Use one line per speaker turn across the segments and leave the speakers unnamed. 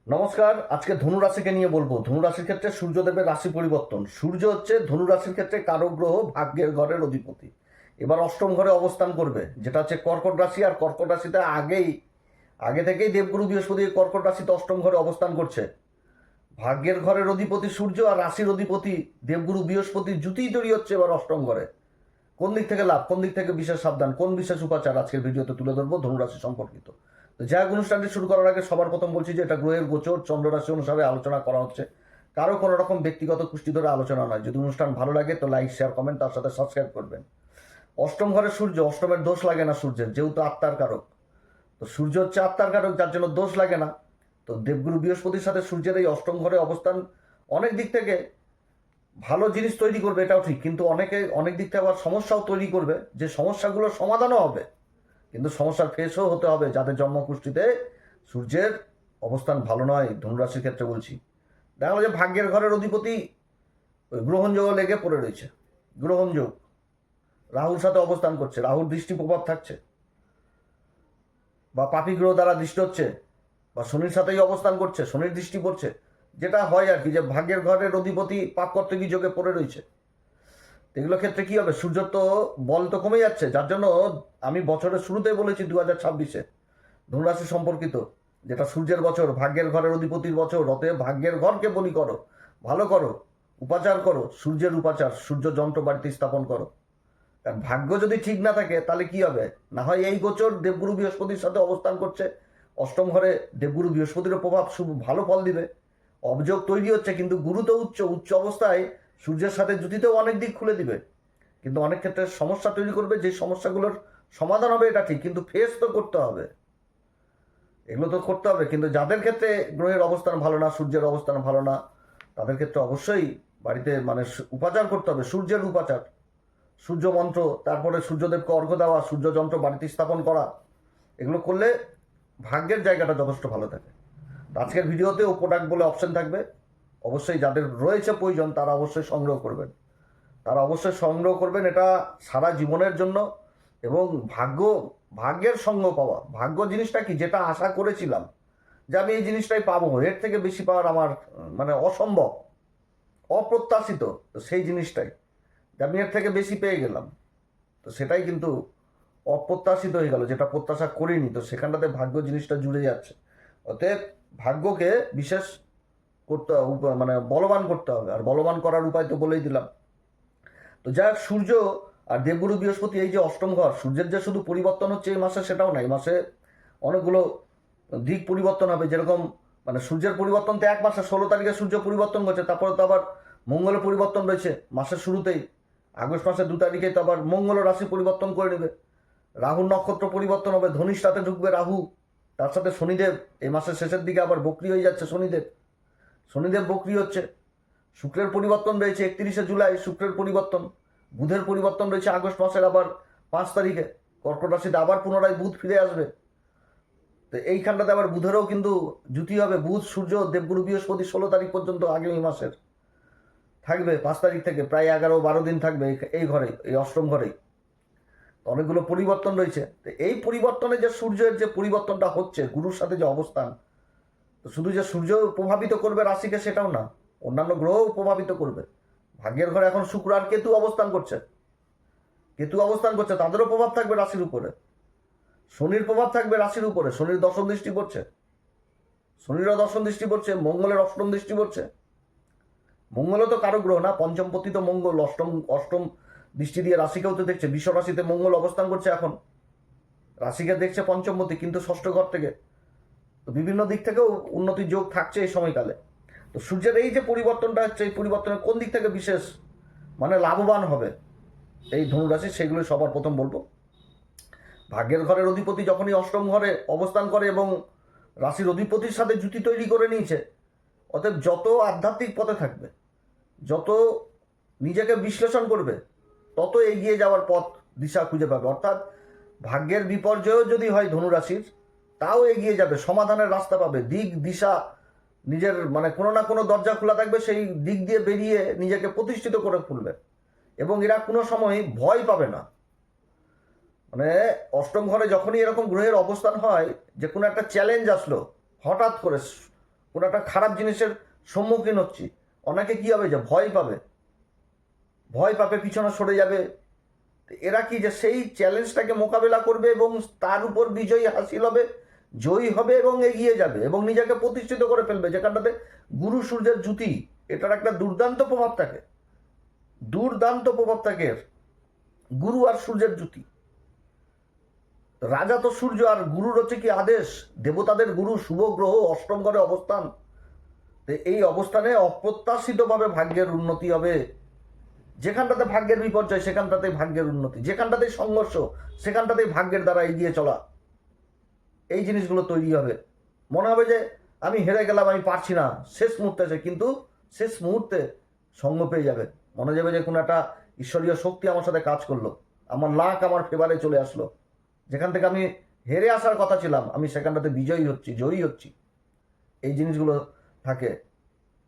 নমস্কার। আজকে ধনুরাশিকে নিয়ে বলবো। ধনুরাশির ক্ষেত্রে সূর্যদেবের রাশি পরিবর্তন। সূর্য হচ্ছে ধনুরাশির ক্ষেত্রে কারক গ্রহ, ভাগ্যের ঘরের অধিপতি। এবার অষ্টম ঘরে অবস্থান করবে, যেটা হচ্ছে কর্কট রাশি। আর কর্কট রাশিতে আগে থেকেই দেবগুরু বৃহস্পতি কর্কট রাশিতে অষ্টম ঘরে অবস্থান করছে। ভাগ্যের ঘরের অধিপতি সূর্য আর রাশির অধিপতি দেবগুরু বৃহস্পতির জুতিই তৈরি হচ্ছে এবার অষ্টম ঘরে। কোন দিক থেকে লাভ, কোন দিক থেকে বিশেষ সাবধান, কোন বিশেষ উপাচার আজকের ভিডিওতে তুলে ধরবো ধনুরাশি সম্পর্কিত। তো যাই হোক, অনুষ্ঠানটি শুরু করার আগে সবার প্রথম বলছি যে এটা গ্রহের গোচর চন্দ্ররাশি অনুসারে আলোচনা করা হচ্ছে। কারো কোনো রকম ব্যক্তিগত কুষ্টি ধরে আলোচনা নয়। যদি অনুষ্ঠান ভালো লাগে তো লাইক, শেয়ার, কমেন্ট, তার সাথে সাবস্ক্রাইব করবেন। অষ্টম ঘরে সূর্য, অষ্টমের দোষ লাগে না সূর্যের, যেহেতু আত্মার কারক। তো সূর্য হচ্ছে আত্মার কারক, যার জন্য দোষ লাগে না। তো দেবগুরু বৃহস্পতির সাথে সূর্যের এই অষ্টম ঘরে অবস্থান অনেক দিক থেকে ভালো জিনিস তৈরি করবে, এটাও ঠিক, কিন্তু অনেক দিক থেকে আবার সমস্যাও তৈরি করবে, যে সমস্যাগুলোর সমাধানও হবে, কিন্তু সমস্যার ফেসও হতে হবে যাদের জন্মকুষ্ঠিতে সূর্যের অবস্থান ভালো নয়। ধনুরাশির ক্ষেত্রে বলছি, দেখা গেলো যে ভাগ্যের ঘরের অধিপতি ওই গ্রহণযোগ লেগে পড়ে রয়েছে। গ্রহণযোগ রাহুর সাথে অবস্থান করছে, রাহুর দৃষ্টি প্রভাব থাকছে, বা পাপী গ্রহ দ্বারা দৃষ্টি হচ্ছে, বা শনির সাথেই অবস্থান করছে, শনির দৃষ্টি পড়ছে, যেটা হয় আর কি, যে ভাগ্যের ঘরের অধিপতি পাপকর্তকী যোগে পড়ে রয়েছে। এগুলো ক্ষেত্রে কি হবে, সূর্যের তো বল তো কমে যাচ্ছে, যার জন্য আমি বছরের শুরুতেই বলেছি 2026-এ ধনুরাশি সম্পর্কিত, যেটা সূর্যের বছর, ভাগ্যের ঘরের অধিপতির বছর। অতএব ভাগ্যের ঘরকে বলি করো, ভালো করো, উপাচার করো, সূর্যের উপাচার, সূর্য যন্ত্র বাড়িতে স্থাপন করো। কারণ ভাগ্য যদি ঠিক না থাকে তাহলে কি হবে, না হয় এই গোচর দেবগুরু বৃহস্পতির সাথে অবস্থান করছে অষ্টম ঘরে, দেবগুরু বৃহস্পতির প্রভাব শুভ ভালো ফল দিবে, অবযোগ তৈরি হচ্ছে, কিন্তু গুরু তো উচ্চ উচ্চ অবস্থায় সূর্যের সাথে জুতিতেও অনেক দিক খুলে দিবে, কিন্তু অনেক ক্ষেত্রে সমস্যা তৈরি করবে। যে সমস্যাগুলোর সমাধান হবে এটা ঠিক, কিন্তু ফেস তো করতে হবে, এগুলো তো করতে হবে। কিন্তু যাদের ক্ষেত্রে গ্রহের অবস্থান ভালো না, সূর্যের অবস্থান ভালো না, তাদের ক্ষেত্রে অবশ্যই বাড়িতে মানে উপাচার করতে হবে, সূর্যের উপাচার, সূর্য মন্ত্র, তারপরে সূর্যদেবকে অর্ঘ্য দেওয়া, সূর্য যন্ত্র বাড়িতে স্থাপন করা, এগুলো করলে ভাগ্যের জায়গাটা যথেষ্ট ভালো থাকে। আজকের ভিডিওতেও প্রোডাক্ট বলে অপশন থাকবে, অবশ্যই যাদের রয়েছে প্রয়োজন তারা অবশ্যই সংগ্রহ করবেন, এটা সারা জীবনের জন্য। এবং ভাগ্যের সঙ্গ পাওয়া, ভাগ্য জিনিসটা কি, যেটা আশা করেছিলাম যে আমি এই জিনিসটাই পাবো, এর থেকে বেশি পাওয়ার আমার মানে অসম্ভব, অপ্রত্যাশিত, তো সেই জিনিসটাই যে আমি এর থেকে বেশি পেয়ে গেলাম, তো সেটাই কিন্তু অপ্রত্যাশিত হয়ে গেল, যেটা প্রত্যাশা করিনি। তো সেখানটাতে ভাগ্য জিনিসটা জুড়ে যাচ্ছে। অতএব ভাগ্যকে বিশেষ করতে মানে বলবান করতে হবে, আর বলবান করার উপায় তো বলেই দিলাম। তো যাই হোক, সূর্য আর দেবগুরু বৃহস্পতি এই যে অষ্টম ঘর, সূর্যের যে শুধু পরিবর্তন হচ্ছে এই মাসে সেটাও না, এই মাসে অনেকগুলো দিক পরিবর্তন হবে। যেরকম মানে সূর্যের পরিবর্তন তো এক মাসে 16 তারিখে সূর্য পরিবর্তন করছে, তারপরে তো আবার মঙ্গলের পরিবর্তন রয়েছে মাসের শুরুতেই, আগস্ট মাসের 2 তারিখে তো আবার মঙ্গল রাশি পরিবর্তন করে নেবে। রাহুর নক্ষত্র পরিবর্তন হবে, ধনিষ্ঠাতে ঢুকবে রাহু, তার সাথে শনিদেব এই মাসের শেষের দিকে আবার বক্রি হয়ে যাচ্ছে। শনিদেব বক্রি হচ্ছে। শুক্রের পরিবর্তন রয়েছে 31শে জুলাই, শুক্রের পরিবর্তন। বুধের পরিবর্তন রয়েছে আগস্ট মাসের আবার 5 তারিখে, কর্কট রাশিতে আবার পুনরায় বুধ ফিরে আসবে। তো এইখানটাতে আবার বুধেরও কিন্তু জুতি হবে, বুধ সূর্য দেবগুরু বৃহস্পতি 16 তারিখ পর্যন্ত আগামী মাসের থাকবে, 5 তারিখ থেকে প্রায় 11-12 দিন থাকবে এই ঘরে, এই অষ্টম ঘরেই। অনেকগুলো পরিবর্তন রয়েছে। তো এই পরিবর্তনে যে সূর্যের যে পরিবর্তনটা হচ্ছে, গুরুর সাথে যে অবস্থান, তো শুধু যে সূর্য প্রভাবিত করবে রাশিকে সেটাও না, অন্যান্য গ্রহও প্রভাবিত করবে। ভাগ্যের ঘরে এখন শুক্র আর কেতু অবস্থান করছে, তাদেরও প্রভাব থাকবে রাশির উপরে। শনির প্রভাব থাকবে রাশির উপরে, শনির দশম দৃষ্টি পড়ছে, মঙ্গলের অষ্টম দৃষ্টি পড়ছে। মঙ্গলও তো কারো গ্রহ না, পঞ্চমপতি তো মঙ্গল, অষ্টম অষ্টম দৃষ্টি দিয়ে রাশিকেও তো দেখছে। বিশ্ব রাশিতে মঙ্গল অবস্থান করছে এখন, রাশিকে দেখছে পঞ্চমপতি, কিন্তু ষষ্ঠ ঘর থেকে। তো বিভিন্ন দিক থেকেও উন্নতির যোগ থাকছে এই সময়কালে। তো সূর্যের এই যে পরিবর্তনটা হচ্ছে, এই পরিবর্তনের কোন দিক থেকে বিশেষ মানে লাভবান হবে এই ধনুরাশি, সেগুলো সবার প্রথম বলবো। ভাগ্যের ঘরের অধিপতি যখনই অষ্টম ঘরে অবস্থান করে এবং রাশির অধিপতির সাথে জুতি তৈরি করে নিয়েছে, অতএব যত আধ্যাত্মিক পথে থাকবে, যত নিজেকে বিশ্লেষণ করবে, তত এগিয়ে যাওয়ার পথ দিশা খুঁজে পাবে। অর্থাৎ ভাগ্যের বিপর্যয়ও যদি হয় ধনুরাশির, তাও এগিয়ে যাবে, সমাধানের রাস্তা পাবে, দিক দিশা নিজের মানে কোনো না কোনো দরজা খোলা থাকবে, সেই দিক দিয়ে বেরিয়ে নিজেকে প্রতিষ্ঠিত করে তুলবে। এবং এরা কোনো সময় ভয় পাবে না। মানে অষ্টম ঘরে যখনই এরকম গ্রহের অবস্থান হয়, যে কোনো একটা চ্যালেঞ্জ আসলো হঠাৎ করে, কোনো একটা খারাপ জিনিসের সম্মুখীন হচ্ছি, অনেকে কি হবে যে ভয় পাবে, পিছনে সরে যাবে। এরা কি যে সেই চ্যালেঞ্জটাকে মোকাবেলা করবে এবং তার উপর বিজয়ী হাসিল হবে, জয়ী হবে এবং এগিয়ে যাবে এবং নিজেকে প্রতিষ্ঠিত করে ফেলবে। যেখানটাতে গুরু সূর্যের জ্যোতি, এটার একটা দুর্দান্ত প্রভাব থাকে, গুরু আর সূর্যের জ্যোতি। রাজা তো সূর্য, আর গুরুর হচ্ছে কি আদেশ, দেবতাদের গুরু, শুভ গ্রহ, অষ্টম ঘরে অবস্থান। এই অবস্থানে অপ্রত্যাশিতভাবে ভাগ্যের উন্নতি হবে। যেখানটাতে ভাগ্যের বিপর্যয় সেখানটাতে ভাগ্যের উন্নতি, যেখানটাতে সংঘর্ষ সেখানটাতে ভাগ্যের দ্বারা এগিয়ে চলা, এই জিনিসগুলো তৈরি হবে। মনে হবে যে আমি হেরে গেলাম, আমি পারছি না, শেষ মুহূর্তে এসে, কিন্তু শেষ মুহূর্তে সঙ্গ পেয়ে যাবে। মনে যাবে যে কোনো একটা ঈশ্বরীয় শক্তি আমার সাথে কাজ করলো, আমার লাক আমার ফেভারে চলে আসলো। যেখান থেকে আমি হেরে আসার কথা ছিলাম, আমি সেখানটাতে জয়ী হচ্ছি। এই জিনিসগুলো থাকে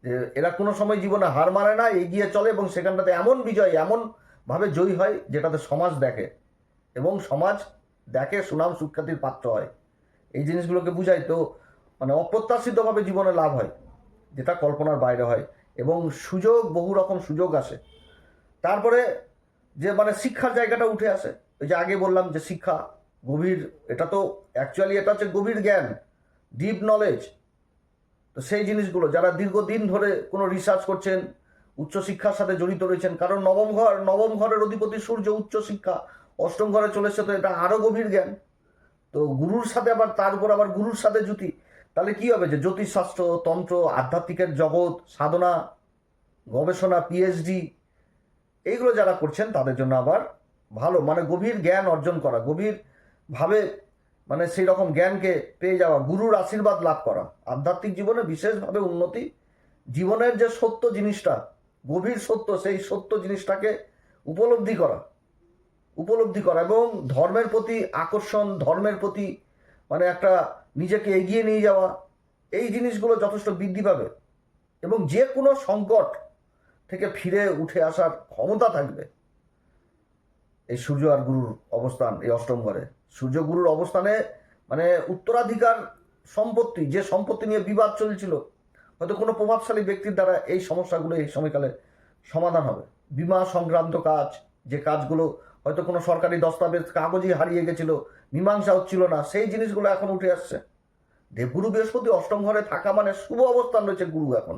যে এরা কোনো সময় জীবনে হার মারে না, এগিয়ে চলে এবং সেখানটাতে এমন বিজয়, এমনভাবে জয়ী হয় যেটাতে সমাজ দেখে এবং সমাজ দেখে সুনাম সুখ্যাতির পাত্র হয়। এই জিনিসগুলোকে বুঝাই তো, মানে অপ্রত্যাশিতভাবে জীবনে লাভ হয়, যেটা কল্পনার বাইরে হয় এবং বহু রকম সুযোগ আসে। তারপরে যে মানে শিক্ষার জায়গাটা উঠে আসে। ওই যে আগে বললাম যে শিক্ষা গভীর, এটা তো অ্যাকচুয়ালি এটা হচ্ছে গভীর জ্ঞান, ডিপ নলেজ। তো সেই জিনিসগুলো যারা দীর্ঘদিন ধরে কোনো রিসার্চ করছেন, উচ্চশিক্ষার সাথে জড়িত রয়েছেন, কারণ নবম ঘরের অধিপতি সূর্য, উচ্চশিক্ষা, অষ্টম ঘরে চলেছে, তো এটা আরও গভীর জ্ঞান। তো গুরুর সাথে আবার তার উপর আবার গুরুর সাথে জ্যোতি, তাহলে কি হবে যে জ্যোতিষশাস্ত্র, তন্ত্র, আধ্যাত্মিকের জগৎ, সাধনা, গবেষণা, পিএইচডি, এইগুলো যারা করছেন তাদের জন্য আবার ভালো, মানে গভীর জ্ঞান অর্জন করা, গভীরভাবে মানে সেই রকম জ্ঞানকে পেয়ে যাওয়া, গুরুর আশীর্বাদ লাভ করা, আধ্যাত্মিক জীবনে বিশেষভাবে উন্নতি, জীবনের যে সত্য জিনিসটা, গভীর সত্য, সেই সত্য জিনিসটাকে উপলব্ধি করা এবং ধর্মের প্রতি আকর্ষণ, ধর্মের প্রতি মানে একটা নিজেকে এগিয়ে নিয়ে যাওয়া, এই জিনিসগুলো যথেষ্ট বৃদ্ধি পাবে এবং যে কোনো সংকট থেকে ফিরে উঠে আসার ক্ষমতা থাকবে। এই সূর্য আর গুরুর অবস্থান এই অষ্টম ঘরে, সূর্য গুরুর অবস্থানে মানে উত্তরাধিকার সম্পত্তি, যে সম্পত্তি নিয়ে বিবাদ চলছিল, হয়তো কোনো প্রভাবশালী ব্যক্তির দ্বারা এই সমস্যাগুলো এই সময়কালে সমাধান হবে। বিমা সংক্রান্ত কাজ, যে কাজগুলো হয়তো কোনো সরকারি দস্তাবেজ কাগজই হারিয়ে গেছিল, মীমাংসা হচ্ছিল না, সেই জিনিসগুলো এখন উঠে আসছে। দেবগুরু বৃহস্পতি অষ্টম ঘরে থাকা মানে শুভ অবস্থান রয়েছে গুরু এখন,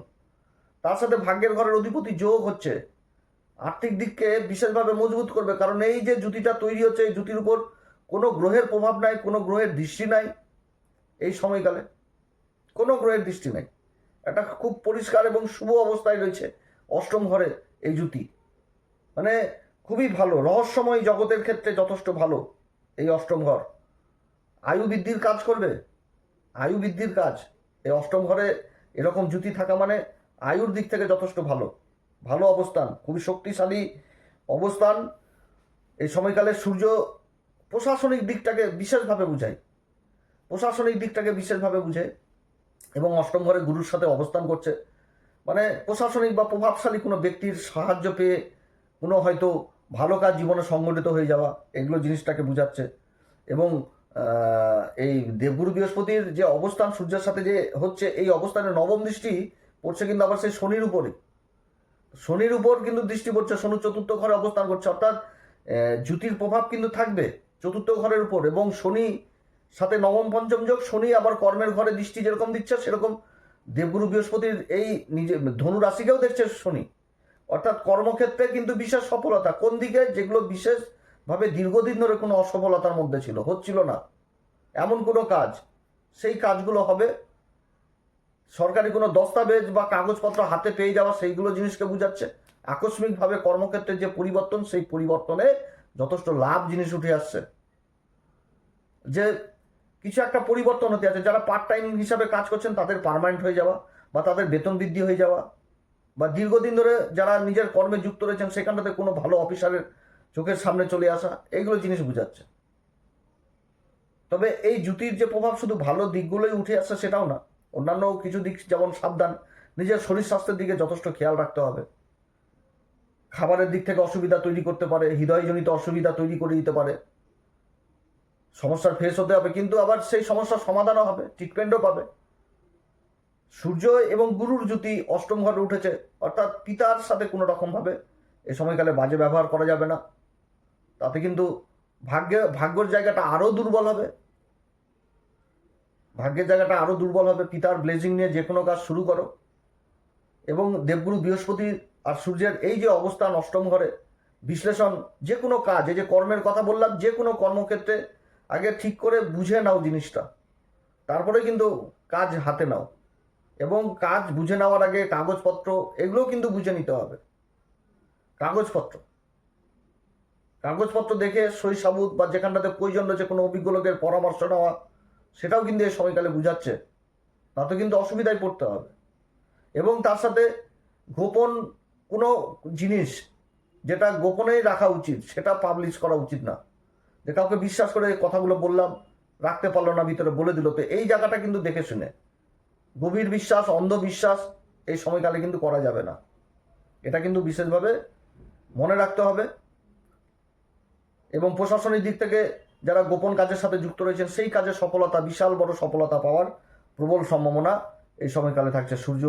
তার সাথে ভাগ্যের ঘরের অধিপতি যোগ হচ্ছে, আর্থিক দিককে বিশেষভাবে মজবুত করবে। কারণ এই যে জ্যোতিটা তৈরি হচ্ছে, এই জ্যোতির উপর কোনো গ্রহের প্রভাব নাই, কোনো গ্রহের দৃষ্টি নাই, এই সময়কালে কোনো গ্রহের দৃষ্টি নাই, এটা খুব পরিষ্কার এবং শুভ অবস্থায় রয়েছে অষ্টম ঘরে এই জ্যোতি, মানে খুবই ভালো, রহস্যময় জগতের ক্ষেত্রে যথেষ্ট ভালো এই অষ্টম ঘর। আয়ু বৃদ্ধির কাজ করবে, এই অষ্টম ঘরে এরকম জ্যোতি থাকা মানে আয়ুর দিক থেকে যথেষ্ট ভালো অবস্থান, খুবই শক্তিশালী অবস্থান। এই সময়কালে সূর্য প্রশাসনিক দিকটাকে বিশেষভাবে বুঝায় এবং অষ্টম ঘরে গুরুর সাথে অবস্থান করছে, মানে প্রশাসনিক বা প্রভাবশালী কোনো ব্যক্তির সাহায্য পেয়ে কোনো হয়তো ভালো কাজ জীবনে সংগঠিত হয়ে যাওয়া, এগুলো জিনিসটাকে বোঝাচ্ছে। এবং এই দেবগুরু বৃহস্পতির যে অবস্থান সূর্যের সাথে যে হচ্ছে, এই অবস্থানে নবম দৃষ্টি পড়ছে কিন্তু আবার সেই শনির উপর কিন্তু দৃষ্টি পড়ছে, শনি চতুর্থ ঘরে অবস্থান করছে, অর্থাৎ জ্যোতির প্রভাব কিন্তু থাকবে চতুর্থ ঘরের উপর। এবং শনি সাথে নবম পঞ্চম যোগ, শনি আবার কর্মের ঘরে দৃষ্টি যেরকম দিচ্ছে, সেরকম দেবগুরু বৃহস্পতির এই নিজে ধনু রাশিকেও দেখছে শনি, অর্থাৎ কর্মক্ষেত্রে কিন্তু বিশেষ সফলতা। কোন দিকে? যেগুলো বিশেষভাবে দীর্ঘদিন ধরে কোনো অসফলতার মধ্যে হচ্ছিল না এমন কোনো কাজ, সেই কাজগুলো হবে। সরকারি কোনো দস্তাবেজ বা কাগজপত্র হাতে পেয়ে যাওয়া, সেইগুলো জিনিসকে বোঝাচ্ছে। আকস্মিকভাবে কর্মক্ষেত্রের যে পরিবর্তন, সেই পরিবর্তনে যথেষ্ট লাভ জিনিস উঠে আসছে, যে কিছু একটা পরিবর্তন হতে আছে। যারা পার্ট টাইম হিসাবে কাজ করছেন তাদের পার্মানেন্ট হয়ে যাওয়া, বা তাদের বেতন বৃদ্ধি হয়ে যাওয়া, বা দীর্ঘদিন ধরে যারা নিজের কর্মে যুক্ত রয়েছেন সেখানটাতে কোনো ভালো অফিসারের চোখের সামনে চলে আসা, এইগুলো জিনিস বোঝাচ্ছে। তবে এই জ্যোতির যে প্রভাব শুধু ভালো দিকগুলোই উঠে আসছে সেটাও না, অন্যান্য কিছু দিক যেমন সাবধান, নিজের শরীর স্বাস্থ্যের দিকে যথেষ্ট খেয়াল রাখতে হবে। খাবারের দিক থেকে অসুবিধা তৈরি করতে পারে, হৃদয়জনিত অসুবিধা তৈরি করে দিতে পারে, সমস্যার ফেস হতে হবে, কিন্তু আবার সেই সমস্যার সমাধানও হবে, ট্রিটমেন্টও পাবে। সূর্য এবং গুরুর জ্যোতি অষ্টম ঘরে উঠেছে, অর্থাৎ পিতার সাথে কোনো রকমভাবে এ সময়কালে বাজে ব্যবহার করা যাবে না। তাতে কিন্তু ভাগ্যের জায়গাটা আরও দুর্বল হবে, ভাগ্যের জায়গাটা আরও দুর্বল হবে। পিতার ব্লেজিং নিয়ে যে কোনো কাজ শুরু করো। এবং দেবগুরু বৃহস্পতি আর সূর্যের এই যে অবস্থান অষ্টম ঘরে, বিশ্লেষণ, যে কোনো কাজ, এই যে কর্মের কথা বললাম, যে কোনো কর্মক্ষেত্রে আগে ঠিক করে বুঝে নাও জিনিসটা, তারপরে কিন্তু কাজ হাতে নাও। এবং কাজ বুঝে নেওয়ার আগে কাগজপত্র এগুলোও কিন্তু বুঝে নিতে হবে। কাগজপত্র দেখে সই সাবুত বা যেখানটাতে প্রয়োজন রয়েছে কোনো অভিজ্ঞ লোকের পরামর্শ নেওয়া, সেটাও কিন্তু এই সময়কালে বুঝাচ্ছে, তাতে কিন্তু অসুবিধায় পড়তে হবে। এবং তার সাথে গোপন কোনো জিনিস যেটা গোপনেই রাখা উচিত সেটা পাবলিশ করা উচিত না। যে কাউকে বিশ্বাস করে কথাগুলো বললাম, রাখতে পারলো না, ভিতরে বলে দিল, তো এই জায়গাটা কিন্তু দেখে শুনে, গভীর বিশ্বাস, অন্ধবিশ্বাস এই সময়কালে কিন্তু করা যাবে না। এটা কিন্তু বিশেষভাবে মনে রাখতে হবে। এবং প্রশাসনিক দিক থেকে যারা গোপন কাজের সাথে যুক্ত রয়েছেন, সেই কাজে সফলতা, বিশাল বড় সফলতা পাওয়ার প্রবল সম্ভাবনা এই সময়কালে থাকছে সূর্য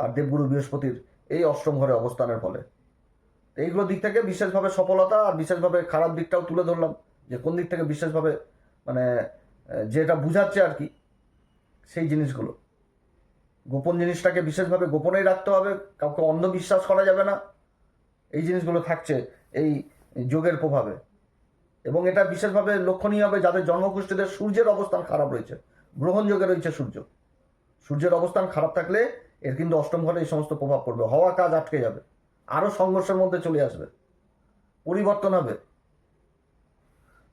আর দেবগুরু বৃহস্পতির এই অষ্টম ঘরে অবস্থানের ফলে। এইগুলো দিক থেকে বিশেষভাবে সফলতা, আর বিশেষভাবে খারাপ দিকটাও তুলে ধরলাম, যে কোন দিক থেকে বিশেষভাবে মানে যেটা বুঝাচ্ছে আর কি, সেই জিনিসগুলো। গোপন জিনিসটাকে বিশেষভাবে গোপনেই রাখতে হবে, কাউকে অন্ধবিশ্বাস করা যাবে না, এই জিনিসগুলো থাকছে এই যোগের প্রভাবে। এবং এটা বিশেষভাবে লক্ষণীয় হবে যাদের জন্মকুষ্ঠীদের সূর্যের অবস্থান খারাপ রয়েছে, গ্রহণ যোগে রয়েছে সূর্যের অবস্থান খারাপ থাকলে এর কিন্তু অষ্টম ঘরে এই সমস্ত প্রভাব পড়বে। হওয়া কাজ আটকে যাবে, আরও সংঘর্ষের মধ্যে চলে আসবে, পরিবর্তন হবে।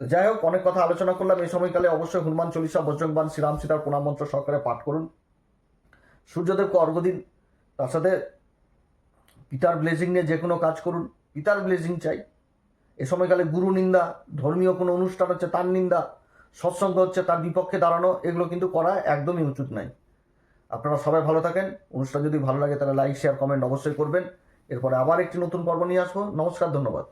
যাই হোক, অনেক কথা আলোচনা করলাম। এই সময়কালে অবশ্যই হনুমান চল্লিশা, বজরংবাণ, শ্রীরাম সীতার প্রণাম মন্ত্র সহকারে পাঠ করুন, সূর্যদেবকে অর্ঘ্য দিন, তার সাথে পিতার ব্লেজিং নিয়ে যে কোনো কাজ করুন, পিতার ব্লেজিং চাই। এ সময়কালে গুরু নিন্দা, ধর্মীয় কোনো অনুষ্ঠান হচ্ছে তার নিন্দা, সৎসঙ্গ হচ্ছে তার বিপক্ষে দাঁড়ানো, এগুলো কিন্তু করা একদমই উচিত নাই। আপনারা সবাই ভালো থাকেন। অনুষ্ঠান যদি ভালো লাগে তাহলে লাইক, শেয়ার, কমেন্ট অবশ্যই করবেন। এরপরে আবার একটি নতুন পর্ব নিয়ে আসবো। নমস্কার, ধন্যবাদ।